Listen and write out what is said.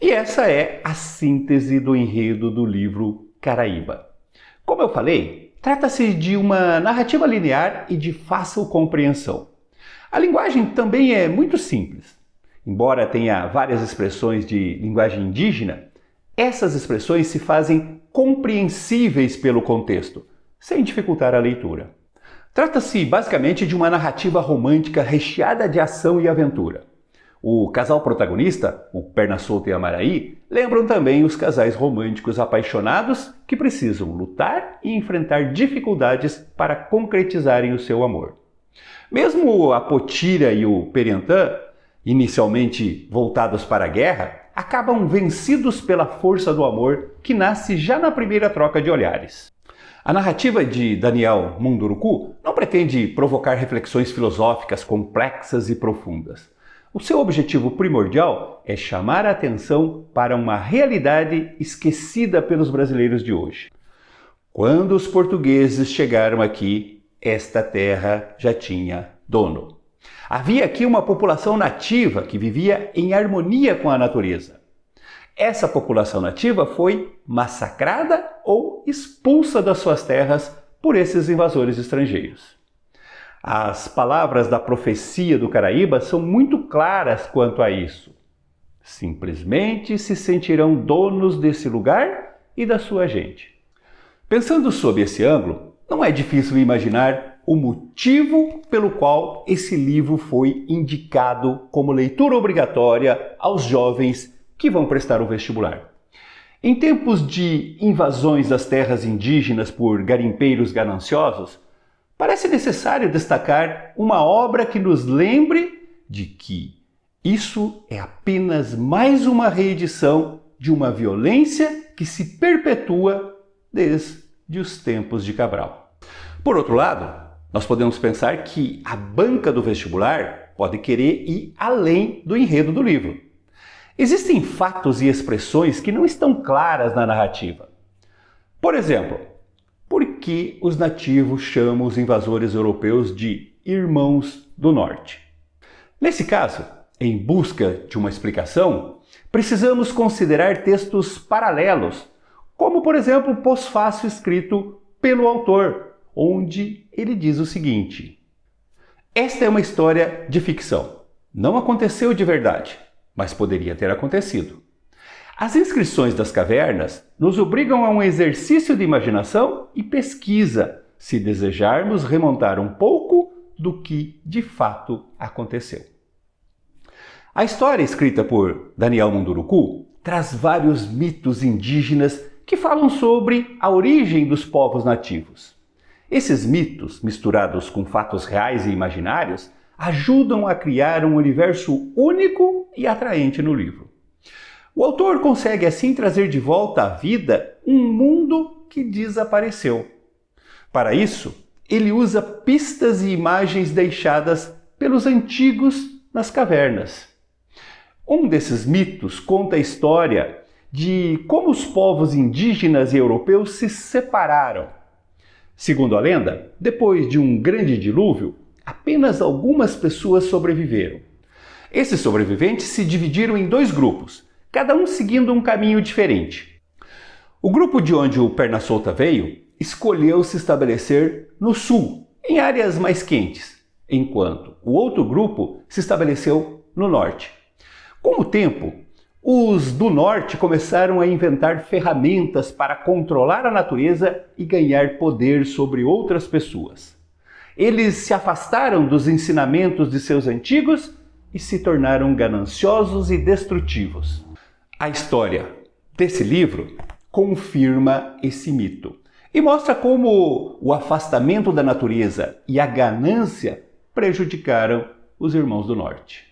E essa é a síntese do enredo do livro Caraíba. Como eu falei, trata-se de uma narrativa linear e de fácil compreensão. A linguagem também é muito simples. Embora tenha várias expressões de linguagem indígena, essas expressões se fazem compreensíveis pelo contexto, sem dificultar a leitura. Trata-se basicamente de uma narrativa romântica recheada de ação e aventura. O casal protagonista, o Perna Solta e Amaraí, lembram também os casais românticos apaixonados que precisam lutar e enfrentar dificuldades para concretizarem o seu amor. Mesmo a Potira e o Periantã, inicialmente voltados para a guerra, acabam vencidos pela força do amor que nasce já na primeira troca de olhares. A narrativa de Daniel Munduruku não pretende provocar reflexões filosóficas complexas e profundas. O seu objetivo primordial é chamar a atenção para uma realidade esquecida pelos brasileiros de hoje. Quando os portugueses chegaram aqui, esta terra já tinha dono. Havia aqui uma população nativa que vivia em harmonia com a natureza. Essa população nativa foi massacrada ou expulsa das suas terras por esses invasores estrangeiros. As palavras da profecia do Caraíba são muito claras quanto a isso. Simplesmente se sentirão donos desse lugar e da sua gente. Pensando sob esse ângulo, não é difícil imaginar o motivo pelo qual esse livro foi indicado como leitura obrigatória aos jovens que vão prestar o vestibular. Em tempos de invasões das terras indígenas por garimpeiros gananciosos, parece necessário destacar uma obra que nos lembre de que isso é apenas mais uma reedição de uma violência que se perpetua desde os tempos de Cabral. Por outro lado, nós podemos pensar que a banca do vestibular pode querer ir além do enredo do livro. Existem fatos e expressões que não estão claras na narrativa. Por exemplo, por que os nativos chamam os invasores europeus de Irmãos do Norte? Nesse caso, em busca de uma explicação, precisamos considerar textos paralelos, como por exemplo o pós-fácil escrito pelo autor, onde ele diz o seguinte: esta é uma história de ficção. Não aconteceu de verdade, mas poderia ter acontecido. As inscrições das cavernas nos obrigam a um exercício de imaginação e pesquisa, se desejarmos remontar um pouco do que de fato aconteceu. A história escrita por Daniel Munduruku traz vários mitos indígenas que falam sobre a origem dos povos nativos. Esses mitos, misturados com fatos reais e imaginários, ajudam a criar um universo único e atraente no livro. O autor consegue assim trazer de volta à vida um mundo que desapareceu. Para isso, ele usa pistas e imagens deixadas pelos antigos nas cavernas. Um desses mitos conta a história de como os povos indígenas e europeus se separaram. Segundo a lenda, depois de um grande dilúvio, apenas algumas pessoas sobreviveram. Esses sobreviventes se dividiram em dois grupos, cada um seguindo um caminho diferente. O grupo de onde o Perna Solta veio escolheu se estabelecer no sul, em áreas mais quentes, enquanto o outro grupo se estabeleceu no norte. Com o tempo, os do norte começaram a inventar ferramentas para controlar a natureza e ganhar poder sobre outras pessoas. Eles se afastaram dos ensinamentos de seus antigos e se tornaram gananciosos e destrutivos. A história desse livro confirma esse mito e mostra como o afastamento da natureza e a ganância prejudicaram os Irmãos do Norte.